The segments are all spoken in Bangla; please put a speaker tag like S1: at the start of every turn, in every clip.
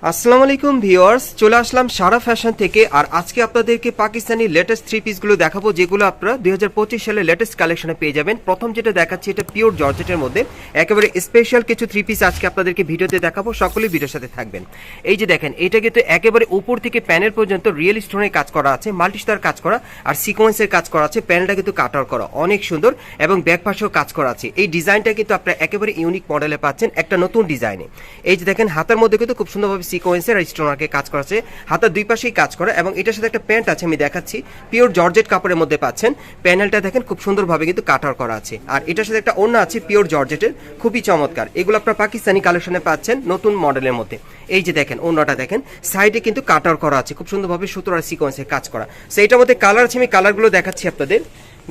S1: আসসালামু আলাইকুম ভিউয়ার্স, চলে আসলাম সারা ফ্যাশন থেকে। আর আজকে আপনাদেরকে পাকিস্তানি লেটেস্ট থ্রি পিসগুলো দেখাবো, যেগুলো আপনারা 2025 সালে লেটেস্ট কালেকশনে পেয়ে যাবেন। প্রথম যেটা দেখাচ্ছি, এটা পিওর জর্জেটের মধ্যে একেবারে স্পেশাল কিছু থ্রি পিস আজকে আপনাদেরকে ভিডিওতে দেখাবো। সকলেই ভিডিওর সাথে থাকবেন। এই যে দেখেন, এটা কিন্তু একেবারে উপর থেকে প্যানেল পর্যন্ত রিয়েল স্টোনের কাজ করা আছে, মাল্টি স্টার কাজ করা আর সিকোয়েন্সের কাজ করা আছে। প্যানেলটা কিন্তু কাটার করা অনেক সুন্দর এবং ব্যাক পাশেও কাজ করা আছে। এই ডিজাইনটা কিন্তু আপনারা একেবারে ইউনিক মডেলে পাচ্ছেন, একটা নতুন ডিজাইনে। এই যে দেখেন, হাতার মধ্যে কিন্তু খুব সুন্দরভাবে সিকোয়েন্সের আর স্টোনারকে কাজ করা আছে, হাতার দুই পাশেই কাজ করা। এবং এটার সাথে একটা প্যান্ট আছে, আমি দেখাচ্ছি, পিওর জর্জেট কাপড়ের মধ্যে পাচ্ছেন। প্যানেলটা দেখেন খুব সুন্দরভাবে কিন্তু কাটার করা আছে। আর এটার সাথে একটা ওড়না আছে পিওর জর্জেটের, খুবই চমৎকার। এগুলো আপনারা পাকিস্তানি কালেকশনে পাচ্ছেন নতুন মডেলের মধ্যে। এই যে দেখেন, ওড়নাটা দেখেন, সাইডে কিন্তু কাটার করা আছে, খুব সুন্দরভাবে সুতো আর সিকোয়েন্সের কাজ করা। সো এটার মধ্যে কালার আছে, আমি কালারগুলো দেখাচ্ছি আপনাদের।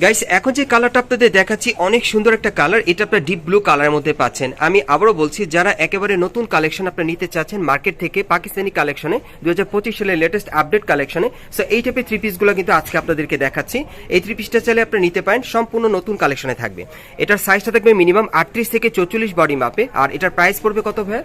S1: গাইস, এখন যে কালারটা আপনাদের দেখাচ্ছি অনেক সুন্দর একটা কালার, এটা আপনারা ডিপ ব্লু কালারের মধ্যে পাচ্ছেন। আমি আবারও বলছি, যারা একেবারে নতুন কালেকশন আপনারা নিতে চাচ্ছেন মার্কেট থেকে পাকিস্তানি কালেকশনে 2025 সালের লেটেস্ট আপডেট কালেকশনে, সো এই টাইপের থ্রি পিসগুলো কিন্তু আজকে আপনাদেরকে দেখাচ্ছি। এই থ্রি পিসটা চাইলে আপনারা নিতে পারেন, সম্পূর্ণ নতুন কালেকশনে থাকবে। এটার সাইজটা থাকবে মিনিমাম 38 থেকে 44 বডি মাপে। আর এটার প্রাইস পড়বে কত ভাই?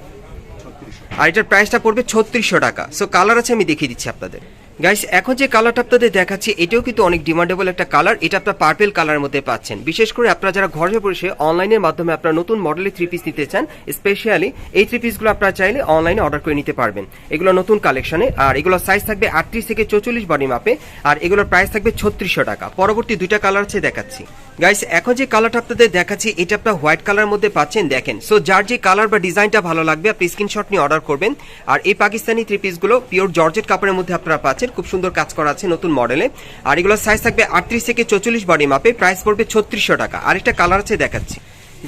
S1: আর এটার প্রাইসটা পড়বে 3600 টাকা। সো কালার আছে, আমি দেখিয়ে দিচ্ছি আপনাদের। গাইস, এখন যে কালারটা আপনাদের দেখাচ্ছি এটাও কিন্তু অনেক ডিমান্ডেবল একটা কালার। এটা আপনার পার্পেল কালারের মধ্যে পাচ্ছেন। বিশেষ করে আপনারা যারা ঘরে বসে অনলাইনের মাধ্যমে আপনারা নতুন মডেলের থ্রি পিস নিতে চান, স্পেশালি এই থ্রি পিসগুলো আপনারা চাইলে অনলাইনে অর্ডার করে নিতে পারবেন। এগুলো নতুন কালেকশনে। আর এগুলোর সাইজ থাকবে 38 থেকে 44 বডি মাপে। আর এগুলোর প্রাইস থাকবে 3600 টাকা। পরবর্তী দুইটা কালার আছে, দেখাচ্ছি। গাইস, এখন যে কালারটা আপনাদের দেখাচ্ছি এটা আপনারা হোয়াইট কালারের মধ্যে পাচ্ছেন। দেখেন, সো যার যে কালার বা ডিজাইনটা ভালো লাগবে আপনি স্ক্রিনশট নিয়ে অর্ডার করবেন। আর এই পাকিস্তানি থ্রি পিসগুলো পিওর জর্জেট কাপড়ের মধ্যে আপনারা পাচ্ছেন, খুব সুন্দর কাজ করা আছে নতুন মডেলে। আর এগুলোর সাইজ থাকবে 38 থেকে 44 বডি মাপে। প্রাইস পড়বে 3600 টাকা। আরেকটা কালার আছে, দেখাচ্ছি।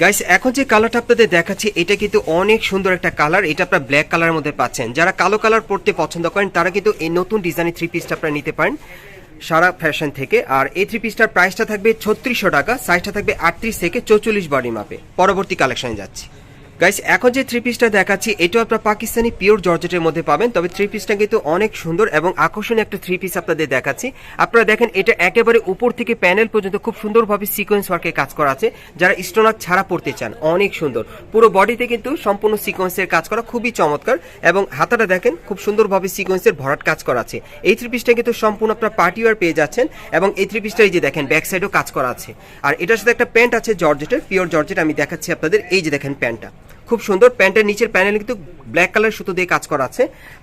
S1: গাইস, এখন যে কালারটা আপনাদের দেখাচ্ছি এটা কিন্তু অনেক সুন্দর একটা কালার। এটা আপনারা ব্ল্যাক কালারের মধ্যে পাচ্ছেন। যারা কালো কালার পরতে পছন্দ করেন তারা কিন্তু এই নতুন ডিজাইনের থ্রি পিসটা আপনারা নিতে পারেন সারা ফ্যাশন থেকে। আর এই থ্রি পিসটার প্রাইসটা থাকবে 3600 টাকা। সাইজটা থাকবে 38 থেকে 44 বডি মাপে। পরবর্তী কালেকশনে যাচ্ছি। গাইস, এখন যে থ্রি পিসটা দেখাচ্ছি এটাও আপনারা পাকিস্তানি পিওর জর্জেটের মধ্যে পাবেন। তবে থ্রি পিসটা কিন্তু অনেক সুন্দর এবং আকর্ষণীয় একটা থ্রি পিস আপনাদের দেখাচ্ছি। আপনারা দেখেন, এটা একেবারে উপর থেকে প্যানেল পর্যন্ত খুব সুন্দরভাবে সিকোয়েন্স ওয়ার্কে কাজ করা আছে। যারা স্টোনার ছাড়া পড়তে চান, অনেক সুন্দর। পুরো বডিতে কিন্তু সম্পূর্ণ সিকোয়েন্সের কাজ করা, খুবই চমৎকার। এবং হাতাটা দেখেন, খুব সুন্দরভাবে সিকোয়েন্সের ভরাট কাজ করা আছে। এই থ্রি পিসটা কিন্তু সম্পূর্ণ আপনারা পার্টি ওয়্যার পেয়ে যাচ্ছেন। এবং এই থ্রি পিসটা এই যে দেখেন, ব্যাক সাইডেও কাজ করা আছে। আর এটার সাথে একটা প্যান্ট আছে জর্জেটের, পিওর জর্জেট। আমি দেখাচ্ছি আপনাদের। এই যে দেখেন, প্যান্টটা খুব সুন্দর। প্যান্টের নিচের প্যানেলে কিন্তু ব্ল্যাক কালার সুতো দিয়ে কাজ করা আছে।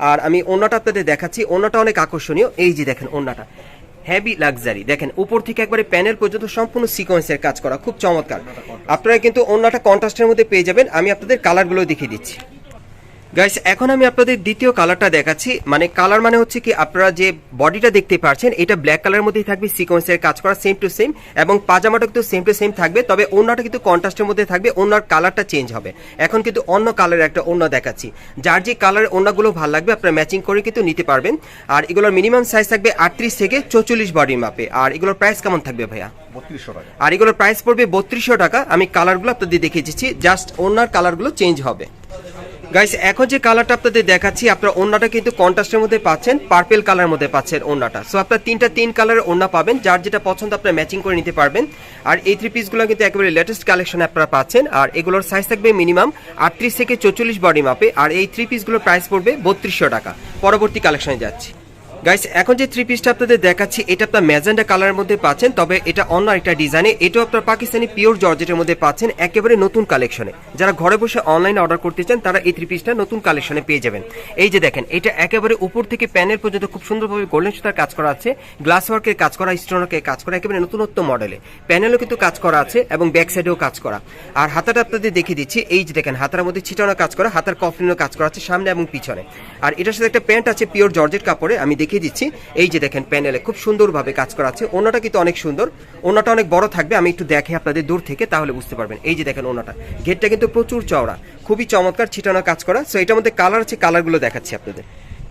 S1: আর আমি ওড়নাটা আপনাদের দেখাচ্ছি, ওড়নাটা অনেক আকর্ষণীয়। এই যে দেখেন, ওড়নাটা হেভি লাক্সারি। দেখেন, উপর থেকে একবারে প্যানেল পর্যন্ত সম্পূর্ণ সিকোয়েন্সের কাজ করা, খুব চমৎকার। আপনারা কিন্তু ওড়নাটা কন্ট্রাস্টের মধ্যে পেয়ে যাবেন। আমি আপনাদের কালারগুলো দেখিয়ে দিচ্ছি। গাইস, এখন আমি আপনাদের দ্বিতীয় কালারটা দেখাচ্ছি। মানে কালার মানে হচ্ছে কি, আপনারা যে বডিটা দেখতে পাচ্ছেন এটা ব্ল্যাক কালারের মধ্যেই থাকবে, সিকোয়েন্সের কাজ করা সেম টু সেম। এবং পাজামাটা কিন্তু সেম টু সেম থাকবে, তবে ওড়নাটা কিন্তু কন্ট্রাস্টের মধ্যে থাকবে। ওড়নার কালারটা চেঞ্জ হবে। এখন কিন্তু অন্য কালারের একটা ওড়না দেখাচ্ছি। যার যে কালারের ওড়নাগুলো ভালো লাগবে আপনারা ম্যাচিং করে কিন্তু নিতে পারবেন। আর এগুলোর মিনিমাম সাইজ থাকবে 38 থেকে 44 বডি মাপে। আর এগুলোর প্রাইস কেমন থাকবে ভাইয়া?
S2: 3200 টাকা।
S1: আর এগুলোর প্রাইস পড়বে 3200 টাকা। আমি কালারগুলো আপনাদের দেখিয়ে দিচ্ছি, জাস্ট ওড়নার কালারগুলো চেঞ্জ হবে। গাইস, এখন যে কালারটা আপনাদের দেখাচ্ছি আপনারা ওড়নাটা কিন্তু কন্ট্রাস্টের মধ্যে পাচ্ছেন, পার্পেল কালারের মধ্যে পাচ্ছেন ওড়নাটা। সো আপনারা তিন কালারের ওড়না পাবেন, যার যেটা পছন্দ আপনারা ম্যাচিং করে নিতে পারবেন। আর এই থ্রি পিসগুলো কিন্তু একেবারে লেটেস্ট কালেকশন আপনারা পাচ্ছেন। আর এগুলোর সাইজ থাকবে মিনিমাম 38 থেকে 44 বডি মাপে। আর এই থ্রি পিসগুলোর প্রাইস পড়বে 3200 টাকা। পরবর্তী কালেকশনে যাচ্ছি। গাইস, এখন যে থ্রি পিসটা আপনাদের দেখাচ্ছি এটা আপনার ম্যাজেন্ডা কালারের মধ্যে পাচ্ছেন, তবে এটা অন্য একটা ডিজাইনে। এটাও আপনার পাকিস্তানি পিওর জর্জেটের মধ্যে পাচ্ছেন, একেবারে নতুন কালেকশনে। যারা ঘরে বসে অনলাইনে অর্ডার করতে চান তারা এই থ্রি পিসটা নতুন কালেকশনে পেয়ে যাবেন। এই যে দেখেন, এটা একেবারে উপর থেকে প্যানেল পর্যন্ত খুব সুন্দরভাবে গোল্ডেন সুতার কাজ করা আছে, গ্লাস ওয়ার্কের কাজ করা, স্টোনওয়ার্কের কাজ করা, একেবারে নতুনত্ব মডেলে। প্যানেলও কিন্তু কাজ করা আছে এবং ব্যাক সাইডেও কাজ করা। আর হাতাটা আপনাদের দেখিয়ে দিচ্ছি। এই যে দেখেন, হাতার মধ্যে ছিটানো কাজ করা, হাতার কফলিনও কাজ করা আছে সামনে এবং পিছনে। আর এটার সাথে একটা প্যান্ট আছে পিওর জর্জেট কাপড়ে, আমি দেখিয়ে দিচ্ছি। এই যে দেখেন, প্যানেলে খুব সুন্দরভাবে কাজ করা আছে। ওড়নাটা কিন্তু অনেক সুন্দর, ওড়নাটা অনেক বড় থাকবে। আমি একটু দেখে আপনাদের দূর থেকে, তাহলে বুঝতে পারবেন। এই যে দেখেন, ওড়নাটা ঘেরটা কিন্তু প্রচুর চওড়া, খুবই চমৎকার, ছিটানো কাজ করা। সো এটার মধ্যে কালার আছে, কালারগুলো দেখাচ্ছি আপনাদের।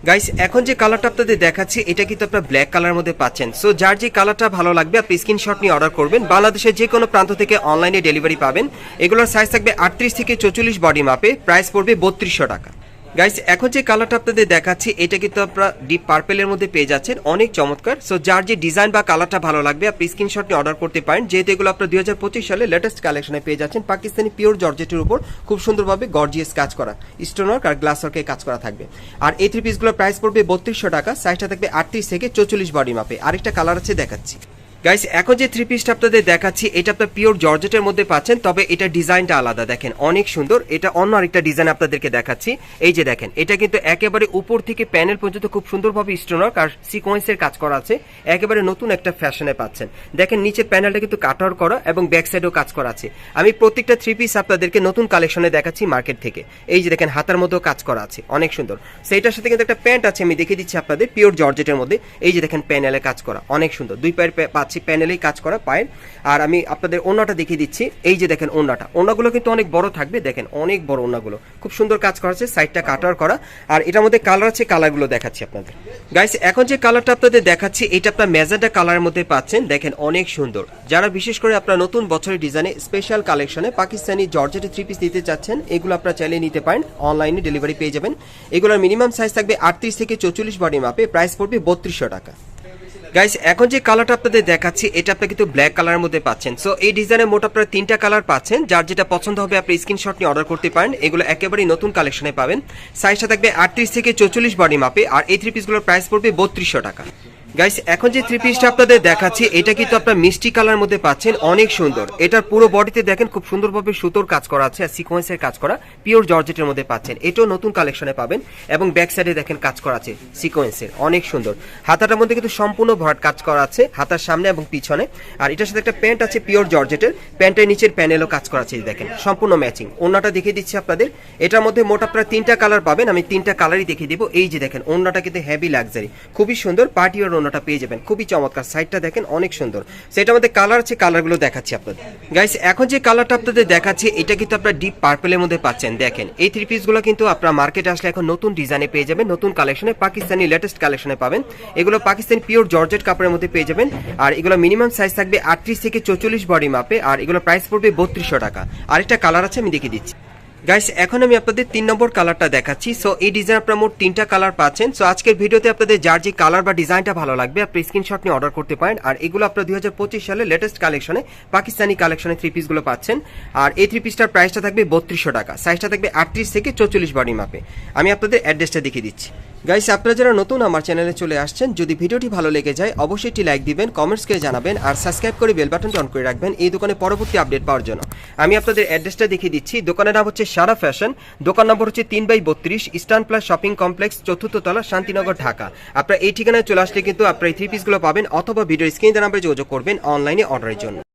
S1: গাইস, এখন যে কালারটা আপনাদের দেখাচ্ছি এটা কিন্তু আপনারা ব্ল্যাক কালারের মধ্যে পাচ্ছেন। সো যার যে কালারটা ভালো লাগবে আপনি স্ক্রিনশট নিয়ে অর্ডার করবেন। বাংলাদেশের যে কোনো প্রান্ত থেকে অনলাইনে ডেলিভারি পাবেন। এগুলোর সাইজ থাকবে 38 থেকে 44 বডি মাপে। প্রাইস পড়বে 3200 টাকা। গাইস এখন যে কালারটা আপনাদের দেখাচ্ছি এটা কিন্তু আপনারা ডিপ পার্পেলের মধ্যে পেয়ে যাচ্ছেন, অনেক চমৎকার। সো যার যে ডিজাইন বা কালারটা ভালো লাগবে আপনি স্ক্রিনশট নিয়ে অর্ডার করতে পারেন, যেহেতু এগুলো আপনারা 2025 সালে লেটেস্ট কালেকশনে পেয়ে যাচ্ছেন। পাকিস্তানি পিওর জর্জেটের উপর খুব সুন্দরভাবে গর্জিয়াস কাজ করা, স্টোন ওয়ার্ক আর গ্লাস ওয়ার্কে কাজ করা থাকবে। আর এই থ্রি পিসগুলোর প্রাইস পড়বে 3200 টাকা, সাইজটা থাকবে 38 থেকে 44 বডি মাপে। আরেকটা কালার আছে দেখাচ্ছি। গাইস এখন যে থ্রি পিসটা আপনাদের দেখাচ্ছি এটা আপনার পিওর জর্জেটের মধ্যে পাচ্ছেন, তবে এটা ডিজাইনটা আলাদা, দেখেন অনেক সুন্দর। এটা অন্য আরেকটা ডিজাইন আপনাদেরকে দেখাচ্ছি। এই যে দেখেন এটা কিন্তু একেবারে উপর থেকে প্যানেল পর্যন্ত খুব সুন্দরভাবে স্টোন ওয়ার্ক আর সিকোয়েন্সের কাজ করা আছে, একেবারে নতুন একটা ফ্যাশনে পাচ্ছেন। দেখেন নিচের প্যানেলটা কিন্তু কাট আউট করা এবং ব্যাক সাইডেও কাজ করা আছে। আমি প্রত্যেকটা থ্রি পিস আপনাদেরকে নতুন কালেকশনে দেখাচ্ছি মার্কেট থেকে। এই যে দেখেন হাতার মধ্যেও কাজ করা আছে, অনেক সুন্দর। সেইটার সাথে কিন্তু একটা প্যান্ট আছে, আমি দেখিয়ে দিচ্ছি আপনাদের পিওর জর্জেটের মধ্যে। এই যে দেখেন প্যানেলে কাজ করা অনেক সুন্দর, দুই পায়ের পাচ্ছি প্যানেলেই কাজ করা পায়ের। আর আমি আপনাদের ওন্নাটা দেখিয়ে দিচ্ছি। এই যে দেখেন ওন্নাটা, ওন্নাগুলো কিন্তু অনেক বড় থাকবে, দেখেন অনেক বড় ওন্নাগুলো, খুব সুন্দর কাজ করা আছে, সাইডটা কাটার করা। আর এটার মধ্যে কালার আছে, কালারগুলো দেখাচ্ছি আপনাদের। গাইস এখন যে কালারটা আপনাদের দেখাচ্ছি এটা আপনার ম্যাজেন্টা কালারের মধ্যে পাচ্ছেন, দেখেন অনেক সুন্দর। যারা বিশেষ করে আপনার নতুন বছরের ডিজাইনে স্পেশাল কালেকশনে পাকিস্তানি জর্জেটের থ্রি পিস নিতে চাচ্ছেন, এগুলো আপনারা চাইলে নিতে পারেন, অনলাইনে ডেলিভারি পেয়ে যাবেন। এগুলোর মিনিমাম সাইজ থাকবে 38 থেকে 44 বডি মাপে, প্রাইস পড়বে 3200 টাকা। গাইস এখন যে কালারটা আপনাদের দেখাচ্ছি এটা আপনি কিন্তু ব্ল্যাক কালারের মধ্যে পাচ্ছেন। সো এই ডিজাইনের মোট আপনারা 3টা কালার পাচ্ছেন, যার যেটা পছন্দ হবে আপনি স্ক্রিনশট নিয়ে অর্ডার করতে পারেন। এগুলো একেবারেই নতুন কালেকশনে পাবেন, সাইজটা থাকবে 38 থেকে 44 বডি মাপে। আর এই থ্রি পিসগুলোর প্রাইস পড়বে 3200 টাকা। গাইস এখন যে থ্রি পিসটা আপনাদের দেখাচ্ছি এটা কিন্তু আপনার মিষ্টি কালার মধ্যে পাচ্ছেন, অনেক সুন্দর। এটার পুরো বডিতে দেখেন খুব সুন্দরভাবে সুতোর কাজ করা আছে আর সিকোয়েন্সের কাজ করা, পিওর জর্জেটের মধ্যে পাচ্ছেন। এটাও নতুন কালেকশনে পাবেন এবং ব্যাক সাইডে দেখেন কাজ করা আছে সিকোয়েন্সের, অনেক সুন্দর। হাতাটার মধ্যে কিন্তু সম্পূর্ণ ভরাট কাজ করা আছে, হাতার সামনে এবং পিছনে। আর এটার সাথে একটা প্যান্ট আছে পিওর জর্জেটের, প্যান্টের নিচের প্যানেলও কাজ করা আছে, দেখেন সম্পূর্ণ ম্যাচিং। ওন্নাটা দেখিয়ে দিচ্ছি আপনাদের। এটার মধ্যে মোট আপনারা 3টা কালার পাবেন, আমি 3টা কালারই দেখিয়ে দিব। এই যে দেখেন ওন্নাটা কিন্তু হেভি লাক্সারি, খুবই সুন্দর পার্টি ওয়ার ওন্নাটা পেয়ে যাবেন, খুবই চমৎকার। সাইডটা দেখেন অনেক সুন্দর। সেটার মধ্যে কালার আছে, কালারগুলো দেখাচ্ছি আপনাদের। গাইস এখন যে কালারটা আপনাদের দেখাচ্ছি এটা কিন্তু আপনারা ডিপ পার্পলের মধ্যে পাচ্ছেন। দেখেন এই থ্রি পিসগুলো কিন্তু আপনারা মার্কেটে আসলে এখন নতুন ডিজাইনে পেয়ে যাবেন, নতুন কালেকশনে, পাকিস্তানি লেটেস্ট কালেকশনে পাবেন। এগুলো পাকিস্তানি পিওর জর্জেট কাপড়ের মধ্যে পেয়ে যাবেন। আর এগুলো মিনিমাম সাইজ থাকবে 38 থেকে 44 বডি মাপে। আর এগুলো প্রাইস পড়বে 3200 টাকা। আরেকটা কালার আছে, আমি দেখিয়ে দিচ্ছি। গাইস এখন আমি আপনাদের 3 নম্বর কালারটা দেখাচ্ছি। সো এই ডিজাইন আপনারা মোট 3টা কালার পাচ্ছেন। সো আজকের ভিডিওতে আপনাদের যার যে কালার বা ডিজাইনটা ভালো লাগবে আপনি স্ক্রিনশট নিয়ে অর্ডার করতে পারেন। আর এগুলো আপনারা 2025 সালে লেটেস্ট কালেকশনে পাকিস্তানি কালেকশনে থ্রি পিসগুলো পাচ্ছেন। আর এই থ্রি পিসটার প্রাইসটা থাকবে 3200 টাকা, সাইজটা থাকবে 38 থেকে 44 বডি মাপে। আমি আপনাদের অ্যাড্রেসটা দেখিয়ে দিচ্ছি। গাইস আপনারা যারা নতুন আমার চ্যানেলে চলে আসছেন, যদি ভিডিওটি ভালো লেগে যায় অবশ্যই একটি লাইক দিবেন, কমেন্টস করে জানাবেন আর সাবস্ক্রাইব করে বেল বাটনটি অন করে রাখবেন এই দোকানে পরবর্তী আপডেট পাওয়ার জন্য। আমি আপনাদের অ্যাড্রেসটা দেখিয়ে দিচ্ছি। দোকানের নাম হচ্ছে সারা ফ্যাশন, দোকান নম্বর হচ্ছে 3/32 eastern plus shopping complex, 4th তলা, শান্তিনগর, ঢাকা। আপনারা এই ঠিকানায় চলে আসলে কিন্তু আপনারা এই থ্রি পিসগুলো পাবেন, অথবা ভিডিও স্ক্রিনে দেওয়া নাম্বারে যোগাযোগ করবেন অনলাইনে অর্ডারের জন্য।